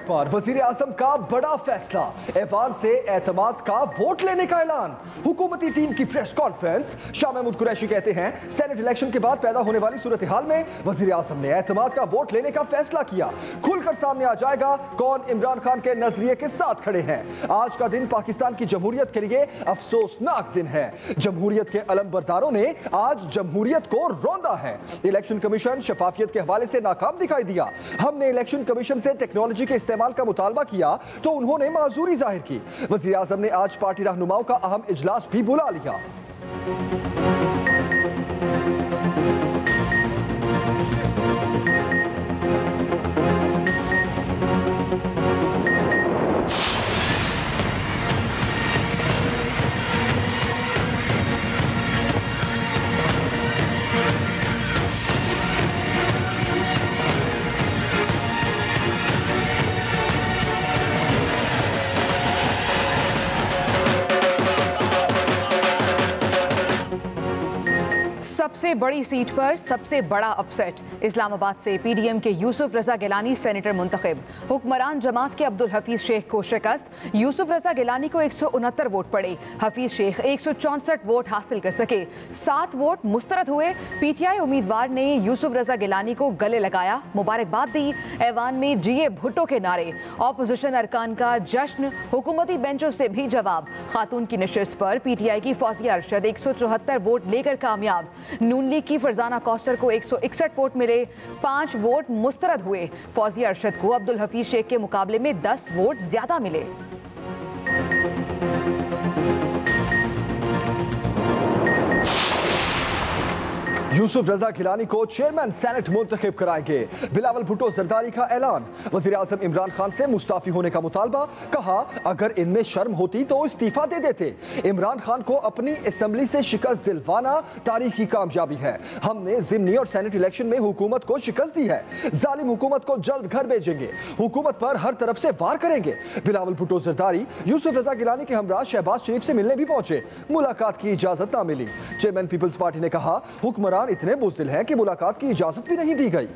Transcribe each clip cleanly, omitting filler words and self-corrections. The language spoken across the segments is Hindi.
पर वजीर आजम का बड़ा फैसला, ऐवान से एतमाद का वोट लेने का ऐलान। हुकूमती टीम की प्रेस कॉन्फ्रेंस। शाह महमूद कुरैशी कहते हैं सेनेट इलेक्शन के बाद पैदा होने वाली सूरत हाल में वजीर आजम ने एतमाद का वोट लेने का फैसला किया। खुलकर सामने आ जाएगा कौन इमरान खान के नजरिए के साथ खड़े हैं। आज का दिन पाकिस्तान की जमहूरियत के लिए अफसोसनाक दिन है। जमहूरियत के अलमबरदारों ने आज जमहूरियत को रौंदा है। इलेक्शन कमीशन शफाफियत के हवाले से नाकाम दिखाई दिया। हमने इलेक्शन कमीशन से टेक्नोलॉजी के इस्तेमाल का मुतालबा किया तो उन्होंने माजूरी जाहिर की। वजीर आजम ने आज पार्टी रहनुमाओं का अहम इजलास भी बुला लिया। सबसे बड़ी सीट पर सबसे बड़ा अपसेट। इस्लामाबाद से पीडीएम के यूसुफ रजा गिलानी सेनेटर मुंतखब। हुक्मरान जमात के अब्दुल हफीज शेख को शिकस्त। यूसुफ रजा गिलानी को 169 वोट पड़े। हफीज शेख 164 वोट हासिल कर सके। 7 वोट मुस्तरद हुए। पीटीआई उम्मीदवार ने यूसुफ रजा गिलानी को गले लगाया, मुबारकबाद दी। ऐवान में जीए भुट्टो के नारे। ऑपोजिशन अरकान का जश्न। हुकूमती बेंचों से भी जवाब। खातून की नशिस्त पर पीटीआई की फौजिया अरशद 174 वोट लेकर कामयाब। नून लीग की फरजाना कौसर को 161 वोट मिले। 5 वोट मुस्तरद हुए। फौजिया अरशद को अब्दुल हफीज शेख के मुकाबले में 10 वोट ज्यादा मिले। यूसुफ रजा गिलानी को चेयरमैन सेनेट मुंतखब कराएंगे। बिलावल भुट्टो जरदारी का ऐलान। वजीर आजम इमरान खान से मुस्ताफी होने का मुतालबा। कहा अगर इनमें शर्म होती तो इस्तीफा दे देते। इमरान खान को अपनी असेंबली से शिकस्त दिलवाना तारीखी कामयाबी है। हमने जिमनी और सेनेट इलेक्शन में हुकूमत को शिकस्त दी है। जालिम हुकूमत को जल्द घर भेजेंगे। हुकूमत पर हर तरफ से वार करेंगे। बिलावल भुट्टो जरदारी यूसुफ रजा गिलानी के हमरा शहबाज शरीफ से मिलने भी पहुंचे। मुलाकात की इजाजत ना मिली। चेयरमैन पीपल्स पार्टी ने कहा हुक्मरान इतने बुज़दिल हैं कि मुलाकात की इजाजत भी नहीं दी गई।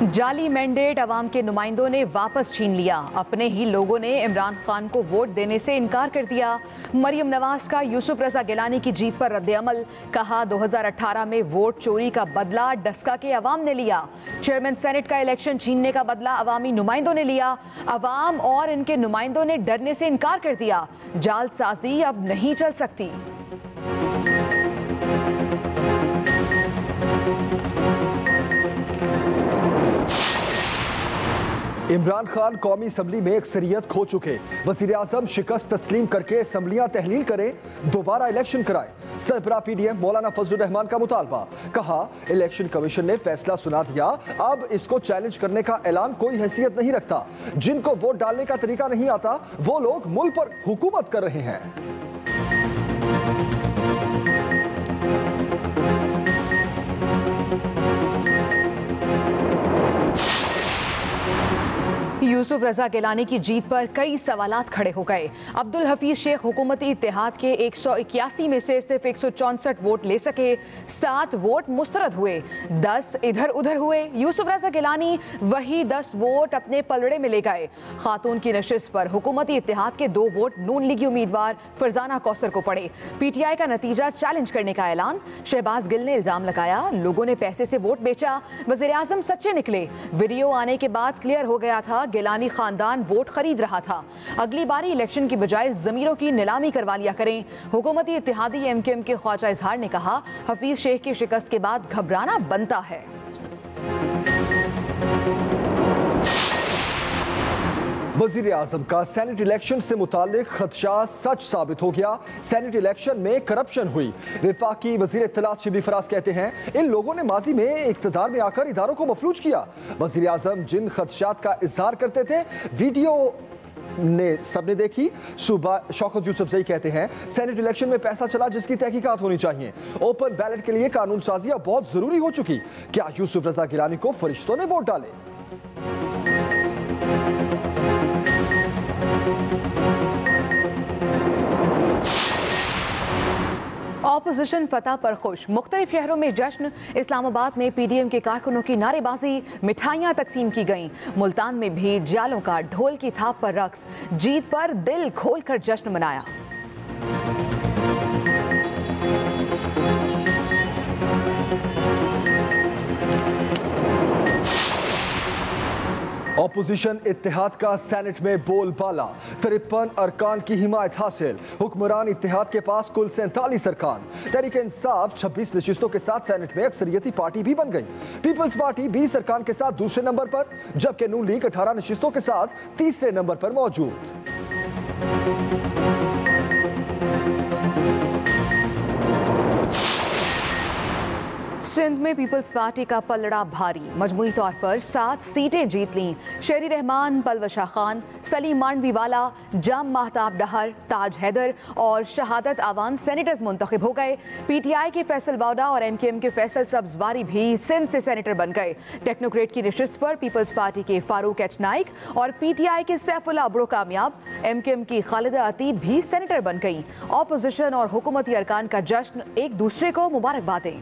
जाली मैंडेट अवाम के नुमाइंदों ने वापस छीन लिया। अपने ही लोगों ने इमरान खान को वोट देने से इनकार कर दिया। मरियम नवाज का यूसुफ रजा गिलानी की जीत पर रद्द-ए-अमल। कहा 2018 में वोट चोरी का बदला डस्का के अवाम ने लिया। चेयरमैन सेनेट का इलेक्शन छीनने का बदला अवामी नुमाइंदों ने लिया। अवाम और इनके नुमाइंदों ने डरने से इनकार कर दिया। जालसाजी अब नहीं चल सकती। इमरान खान कौमी असम्बली में अक्सरियत खो चुके। वजीर आजम शिकस्त तस्लीम करके असम्बलियां तहलील करें, दोबारा इलेक्शन कराएं। सरबराह पीडीएम मौलाना फजलुर रहमान का मुतालबा। कहा इलेक्शन कमीशन ने फैसला सुना दिया, अब इसको चैलेंज करने का ऐलान कोई हैसियत नहीं रखता। जिनको वोट डालने का तरीका नहीं आता वो लोग मुल्क पर हुकूमत कर रहे हैं। यूसुफ रजा गिलानी की जीत पर कई सवालात खड़े हो गए। अब्दुल हफीज शेख हुकूमती इत्तेहाद के 181 में से सिर्फ 164 वोट ले सके। 7 वोट मुस्तरद हुए। 10 इधर उधर हुए। यूसुफ रजा गिलानी वही 10 वोट अपने पलड़े में ले गए। खातून की नशिस्त पर हुकूमती इत्तेहाद के 2 वोट नून लीगी उम्मीदवार फरजाना कौसर को पड़े। पीटीआई का नतीजा चैलेंज करने का ऐलान। शहबाज गिल ने इल्जाम लगाया लोगों ने पैसे से वोट बेचा। वजीर आजम सच्चे निकले। वीडियो आने के बाद क्लियर हो गया था गिलानी खानदान वोट खरीद रहा था। अगली बारी इलेक्शन की बजाय जमीरों की नीलामी करवा लिया करें। हुकूमती इत्तेहादी एमकेएम के ख्वाजा इजहार ने कहा हफीज शेख की शिकस्त के बाद घबराना बनता है। वजीर आजम का सेनेट इलेक्शन से मुताल्लिक खदशा सच साबित हो गया। सेनेट इलेक्शन में करप्शन हुई। वफाकी वजीर इत्तलात शिबली फराज कहते हैं इन लोगों ने माजी में इक्तदार में आकर इदारों को मफलूज किया। वजीर आजम जिन खदशात का इजहार करते थे वीडियो ने सबने देखी। सुबह शौकत यूसुफ जई कहते हैं सेनेट इलेक्शन में पैसा चला जिसकी तहकीकात होनी चाहिए। ओपन बैलेट के लिए कानून साजी अब बहुत जरूरी हो चुकी। क्या यूसुफ रजा गिलानी को फरिश्तों ने वोट डाले? ऑपोजिशन फतह पर खुश, मुख्तलिफ शहरों में जश्न। इस्लामाबाद में PDM के कारकुनों की नारेबाजी, मिठाइयाँ तकसीम की गईं। मुल्तान में भी जालों का ढोल की थाप पर रक्स, जीत पर दिल खोलकर जश्न मनाया। ऑपोजिशन इत्तेहाद का सेनेट में बोलबाला, 53 अरकान की हिमायत हासिल। हुक्मरान इत्तेहाद के पास कुल 47 अरकान। तहरीक इंसाफ 26 नशिस्तों के साथ सेनेट में अक्सरियती पार्टी भी बन गई। पीपल्स पार्टी 20 अरकान के साथ दूसरे नंबर पर, जबकि नून लीग 18 नशिस्तों के साथ तीसरे नंबर पर मौजूद। सिंध में पीपल्स पार्टी का पलड़ा भारी, मजमूई तौर पर 7 सीटें जीत लीं। शेरी रहमान, पलवशा खान, सलीम मांडवीवाला, जाम महताब डहर, ताज हैदर और शहादत आवान सेनेटर्स मुंतखब हो गए। PTI के फैसल वाउडा और MKM के फैसल सब्जवारी भी सिंध से सेनेटर बन गए। टेक्नोक्रेट की नशिस्त पर पीपल्स पार्टी के फारूक एच नाइक और PTI के सैफुल्ला अब्रो कामयाब। MKM की खालिदा अतीब भी सेनेटर बन गईं। ऑपोजिशन और हुकूमती अरकान का जश्न, एक दूसरे को मुबारकबादें।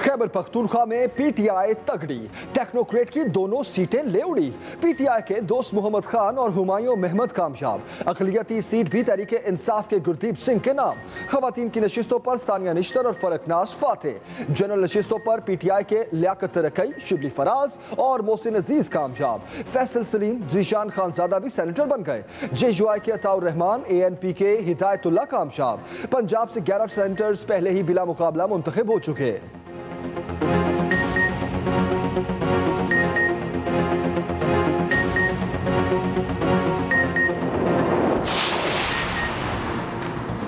खैबर पख्तूनख्वा में PTI तगड़ी, टेक्नोक्रेट की दोनों सीटें ले उड़ी। PTI के दोस्त मोहम्मद खान और हुमायूं महमद कामयाब। अकलियती सीट भी तहरीक इंसाफ के गुरदीप सिंह के नाम। खवातीन की नशिस्तों पर सानिया निश्तर और फलकनाज फातेह। जनरल नशिस्तों पर PTI के लियाकत तरकई, शिबली फराज और मोहसिन अजीज कामयाब। फैसल सलीम, जीशान खानजादा भी सेनेटर बन गए। JUI के अताउर रहमान, ANP के हिदायतुल्लाह कामयाब। पंजाब से 11 सेनेटर्स पहले ही बिला मुकाबला मुंतखब हो चुके।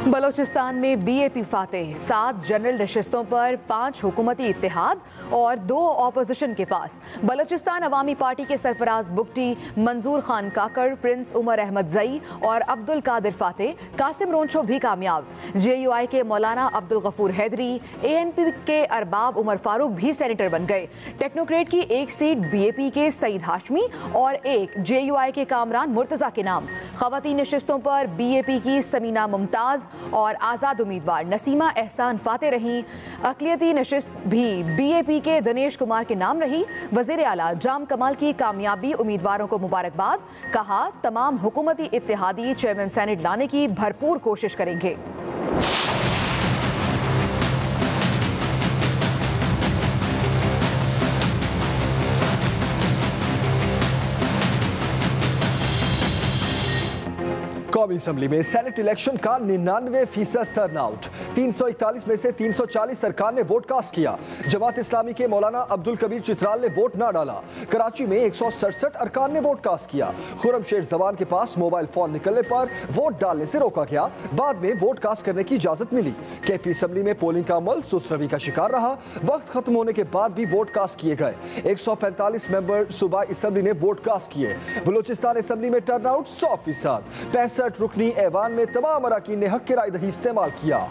बलोचिस्तान में BAP फातेह, 7 जनरल नशिस्तों पर 5 हुकूमती इत्तेहाद और 2 ऑपोजिशन के पास। बलोचिस्तान अवामी पार्टी के सरफराज बुगटी, मंजूर खान काकड़, प्रिंस उमर अहमद जई और अब्दुल कादिर फातेह, कासिम रोंछो भी कामयाब। JUI के मौलाना अब्दुल गफूर हैदरी, ANP के अरबाब उमर फारूक भी सेनेटर बन गए। टेक्नोक्रेट की एक सीट BAP के सईद हाशमी और एक JUI के कामरान मुर्तजा के नाम। खवातीन नशिस्तों पर BAP की समीना मुमताज और आज़ाद उम्मीदवार नसीमा एहसान फातेह रहीं। अकलियती नशिस्त भी BAP के दिनेश कुमार के नाम रही। वज़ीर आला जाम कमाल की कामयाबी उम्मीदवारों को मुबारकबाद, कहा तमाम हुकूमती इत्तेहादी चेयरमैन सेनेट लाने की भरपूर कोशिश करेंगे। कौमी असम्बली में सेनेट इलेक्शन का 99% टर्नआउट। 341 में से 340 सरकार ने वोट कास्ट किया। जमात इस्लामी के मौलाना अब्दुल कबीर चित्राल ने वोट ना डाला। कराची में 167 अरकान ने वोट कास्ट किया। खुरम शेर जवान के पास मोबाइल फोन निकलने पर वोट डालने से रोका गया। बाद में वोट कास्ट करने की इजाजत मिली। KP असम्बली में पोलिंग का अमल सुस्त रवि का शिकार रहा। वक्त खत्म होने के बाद भी वोट कास्ट किए गए। 145 मेंबर सूबाई असम्बली ने वोट कास्ट किए। बलूचिस्तान असम्बली में टर्नआउट 100%। 65 रुकनी ऐवान में तमाम अराकीन ने हक की राय दही इस्तेमाल किया।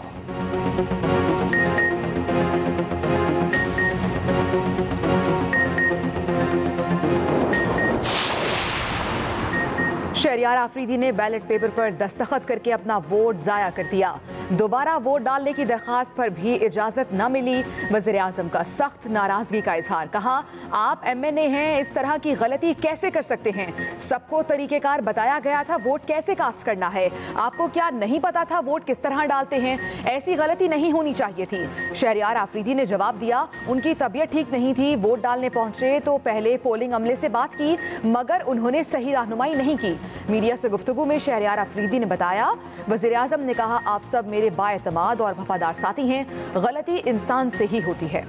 शहरियार आफरीदी ने बैलेट पेपर पर दस्तखत करके अपना वोट जाया कर दिया। दोबारा वोट डालने की दरख्वास्त पर भी इजाजत न मिली। वज़ीर आज़म का सख्त नाराजगी का इजहार, कहा आप MNA हैं, इस तरह की गलती कैसे कर सकते हैं? सबको तरीकेकार बताया गया था वोट कैसे कास्ट करना है। आपको क्या नहीं पता था वोट किस तरह डालते हैं? ऐसी गलती नहीं होनी चाहिए थी। शहरियार आफरीदी ने जवाब दिया, उनकी तबीयत ठीक नहीं थी, वोट डालने पहुंचे तो पहले पोलिंग अमले से बात की, मगर उन्होंने सही रहनुमाई नहीं की। मीडिया से गुफ्तगू में शहरियार आफरीदी ने बताया, वज़ीर आज़म ने कहा आप सब मेरे बाएतमाद और वफादार साथी हैं, गलती इंसान से ही होती है।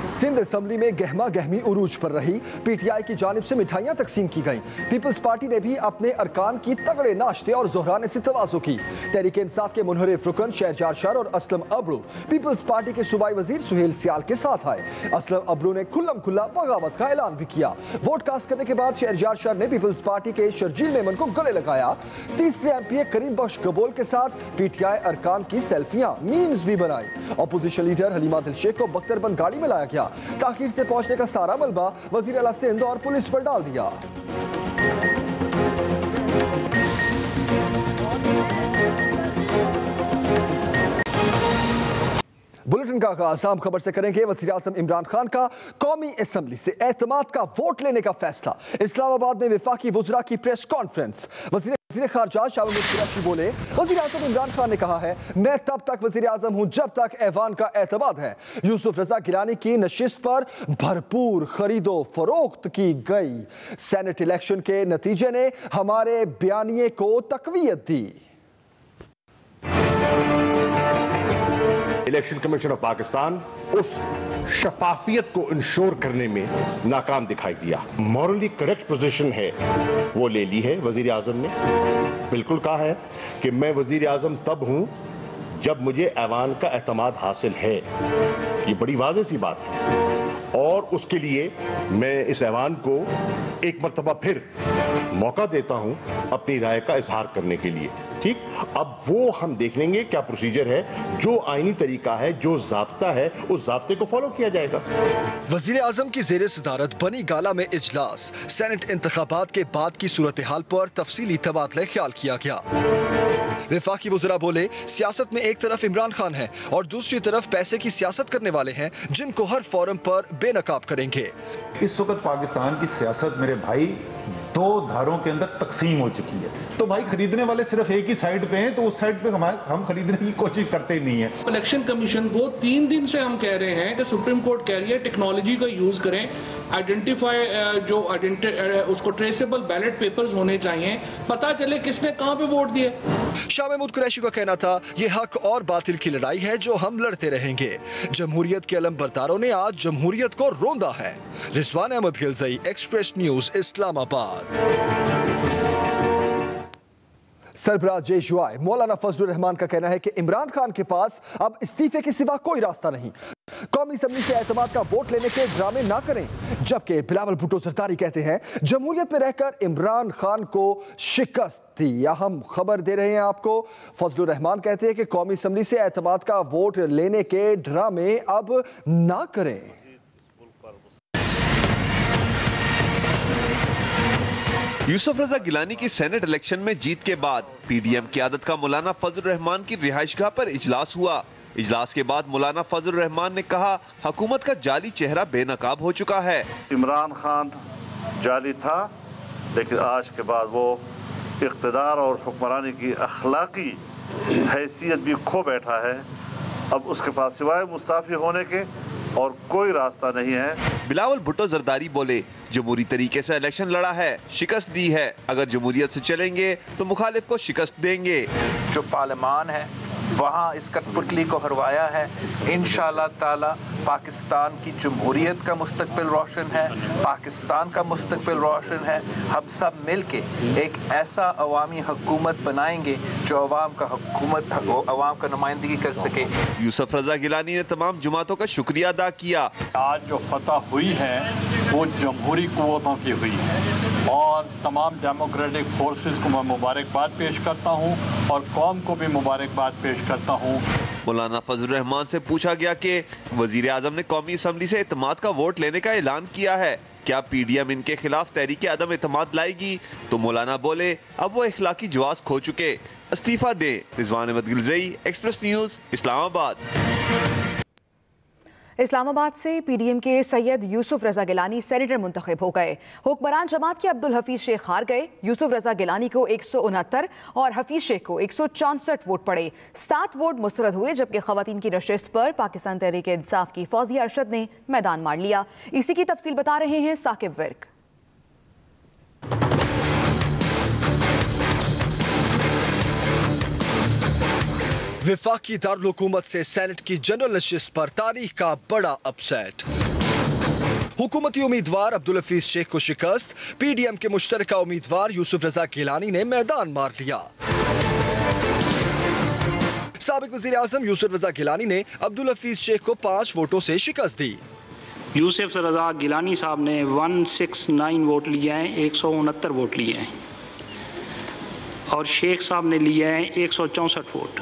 सिंध असम्बली में गहमा गहमी उरूज पर रही। PTI की जानिब से मिठाइयाँ तकसीम की गईं। पीपल्स पार्टी ने भी अपने अरकान की तगड़े नाश्ते और जोहराने से तवाज़ु की। तहरीक इंसाफ के मुनहरिफ रुकन शहरयार शर और असलम अब्रू पीपल्स पार्टी के सूबाई वजीर सुहेल सियाल के साथ आए। असलम अब्रू ने खुल्लम खुल्ला बगावत का ऐलान भी किया। वोट कास्ट करने के बाद शहरयार शर ने पीपल्स पार्टी के शर्जील मेमन को गले लगाया। तीसरे MPA करीम बख्श गबोल के साथ PTI अरकान की सेल्फियां मीम्स भी बनाई। अपोजिशन लीडर हलीमा दिलशेख को बख्तरबंद गाड़ी में लाया गया। ताखीर से पहुंचने का सारा मलबा वजीर आला सिंध और पुलिस पर डाल दिया। बुलेटिन का आगाज आम खबर से करेंगे। वज़ीर आज़म इमरान खान का कौमी असेंबली से एतमाद का वोट लेने का फैसला। इस्लामाबाद में वफाकी वज़रा की प्रेस कॉन्फ्रेंस। वज़ीर खारजा शाह महमूद कुरैशी बोले, वज़ीर आज़म इमरान खान ने कहा है, मैं तब तक वज़ीर आज़म हूं जब तक ऐवान का एतमाद है। यूसुफ रजा गिलानी की नशिस्त पर भरपूर खरीदो फरोख्त की गई। सेनेट इलेक्शन के नतीजे ने हमारे बयानिए को तकवीयत दी। इलेक्शन कमीशन ऑफ पाकिस्तान उस शफाफियत को इंश्योर करने में नाकाम दिखाई दिया। मॉरली करेक्ट पोजीशन है वो ले ली है वजीर आजम ने। बिल्कुल कहा है कि मैं वजीर आजम तब हूं जब मुझे ऐवान का एतमाद हासिल है। ये बड़ी वाज़ेह सी बात है और उसके लिए मैं इस ऐवान को एक मरतबा फिर मौका देता हूं अपनी राय का इजहार करने के लिए। ठीक, अब वो हम देख लेंगे क्या प्रोसीजर है, जो आईनी तरीका है, जो ज़ाब्ता है, उस ज़ाब्ते को फॉलो किया जाएगा। वज़ीर आज़म की ज़ेरे सदारत बनी गाला में इजलास। सेनेट इंतखाबात के बाद की सूरत हाल पर तफसीली तबादला ख्याल किया गया। वफाकी वज़रा बोले, सियासत में एक तरफ इमरान खान है और दूसरी तरफ पैसे की सियासत करने वाले हैं जिनको हर फोरम पर बेनकाब करेंगे। इस वक्त पाकिस्तान की सियासत मेरे भाई दो धारों के अंदर तकसीम हो चुकी है। तो भाई खरीदने वाले सिर्फ एक ही साइड पे हैं, तो उस साइड पे हम खरीदने की कोशिश करते ही नहीं है। इलेक्शन कमीशन को 3 दिन से हम कह रहे हैं कि सुप्रीम कोर्ट कह रही है टेक्नोलॉजी का यूज करें, उसको ट्रेसेबल बैलेट पेपर्स होने चाहिए, पता चले किसने कहां पे वोट दिए। शाह महमूद कुरैशी का कहना था, ये हक और बातिल की लड़ाई है जो हम लड़ते रहेंगे। जमहूरियत के अलम बरदारों ने आज जमहूरियत को रोंदा है। Rizwan Ahmed Ghilzai, Express News, Islamabad. सरबराह JUI मौलाना फजलुर रहमान का कहना है कि इमरान खान के पास अब इस्तीफे के सिवा कोई रास्ता नहीं। कौमी असेंबली से एतमाद का वोट लेने के ड्रामे ना करें। जबकि बिलावल भुट्टो जरदारी कहते हैं, जमहूरियत में रहकर इमरान खान को शिकस्त दी। अहम खबर दे रहे हैं आपको। फजलुर रहमान कहते हैं कि कौमी असेंबली से एतमाद का वोट लेने के ड्रामे अब ना करें। यूसुफ रजा गिलानी की सेनेट इलेक्शन में जीत के बाद PDM क़यादत का मौलाना फजलुर रहमान की रिहाइशगाह पर इजलास हुआ। इजलास के बाद मौलाना फजलुर रहमान ने कहा, हुकूमत का जाली चेहरा बेनकाब हो चुका है। इमरान खान जाली था, लेकिन आज के बाद वो इक़्तिदार और हुक्मरानी की अखलाकी हैसियत भी खो बैठा है। अब उसके पास सिवाय मुस्ताफ़ी होने के और कोई रास्ता नहीं है। बिलावल भुट्टो जरदारी बोले, जमहूरी तरीके से इलेक्शन लड़ा है, शिकस्त दी है। अगर जमहूरियत से चलेंगे तो मुखालिफ को शिकस्त देंगे। जो पार्लियामान है वहाँ इस कठपुतली को हरवाया है। इंशाअल्लाह ताला पाकिस्तान की जमहूरियत का मुस्तकबिल रोशन है, पाकिस्तान का मुस्तकबिल रोशन है। हम सब मिल के एक ऐसा अवामी हुकूमत बनाएंगे जो अवाम का नुमाइंदगी कर सके। यूसुफ रजा गिलानी ने तमाम जमातों का शुक्रिया अदा किया। आज जो फतह हुई है वो जमहूरी कुव्वतों की हुई है और तमाम डेमोक्रेटिक फोर्सेस को मैं मुबारकबाद पेश करता हूँ और कौम को भी मुबारकबाद पेश करता हूँ। मौलाना फजलुर रहमान से पूछा गया कि वजीर आजम ने कौमी असेंबली से एतमाद का वोट लेने का ऐलान किया है, क्या PDM इनके खिलाफ तहरीक अदम एतमाद लाएगी? तो मौलाना बोले, अब वो इखलाकी जवाज़ खो चुके, इस्तीफा दें। Rizwan Ahmed Ghilzai, Express News, Islamabad. इस्लामाबाद से PDM के सैयद यूसुफ रजा गिलानी सेनेटर मुंतखब हो गए। हुक्मरान जमात के अब्दुल हफीज शेख हार गए। यूसुफ रजा गिलानी को 169 और हफीज शेख को 164 वोट पड़े। 7 वोट मुस्तरद हुए, जबकि खवातीन की नशिस्त पर पाकिस्तान तहरीक इंसाफ की फौजिया अरशद ने मैदान मार लिया। इसी की तफसील बता रहे हैं साकिब विर्क। वफाकी दारुल हुकूमत से सेनेट की जनरल नशिस्त पर तारीख का बड़ा अपसेट। हुकूमती उम्मीदवार अब्दुल हफीज शेख को शिकस्त। PDM के मुश्तरका उम्मीदवार यूसुफ रजा गिलानी ने मैदान मार लिया। साबिक वज़ीर आज़म यूसुफ रजा गिलानी ने अब्दुल हफीज शेख को 5 वोटों से शिकस्त दी। यूसुफ रजा गिलानी साहब ने 169 वोट लिए हैं, 169 वोट लिए हैं और शेख साहब ने लिए हैं 164 वोट।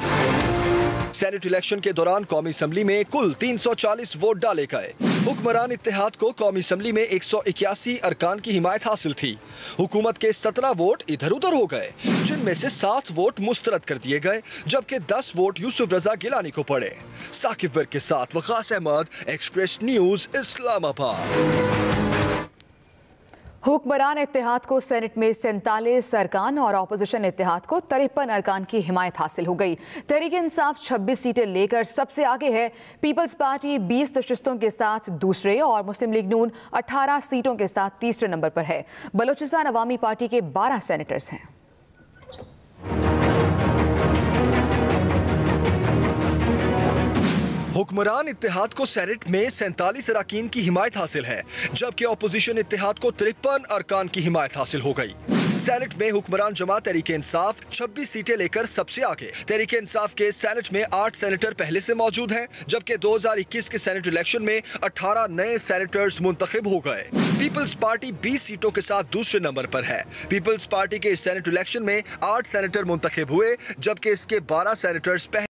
सेनेट इलेक्शन के दौरान कौमी असम्बली में कुल 340 वोट डाले गए। हुक्मरान इत्तेहाद को कौमी असम्बली में 181 अरकान की हिमायत हासिल थी। हुकूमत के 17 वोट इधर उधर हो गए, जिनमें से 7 वोट मुस्तरद कर दिए गए, जबकि 10 वोट यूसुफ रजा गिलानी को पड़े। साकिब वर्क के साथ वकास अहमद, एक्सप्रेस न्यूज, इस्लामाबाद। हुक्मरान इत्तेहाद को सेनेट में 47 अरकान और अपोजिशन इत्तेहाद को 53 अरकान की हिमायत हासिल हो गई। तहरीक इंसाफ 26 सीटें लेकर सबसे आगे है। पीपल्स पार्टी 20 नशिस्तों के साथ दूसरे और मुस्लिम लीग नून 18 सीटों के साथ तीसरे नंबर पर है। बलोचिस्तान अवामी पार्टी के 12 सेनेटर्स हैं। हुक्मरान इत्तेहाद को सेनेट में 47 अरकान की हिमायत हासिल है, जबकि अपोजिशन इत्तेहाद को 53 अरकान की हिमायत हासिल हो गई। सेनेट में हुक्मरान जमात तहरीक इंसाफ 26 सीटें लेकर सबसे आगे। तहरीक इंसाफ के सेनेट में 8 सेनेटर पहले से मौजूद हैं, जबकि 2021 के सेनेट इलेक्शन में 18 नए सेनेटर्स मुंतखब हो गए। पीपल्स पार्टी 20 सीटों के साथ दूसरे नंबर पर है। पीपल्स पार्टी के इस सेनेट इलेक्शन में 8 सेनेटर मुंतखब हुए, जबकि इसके 12 सेनेटर्स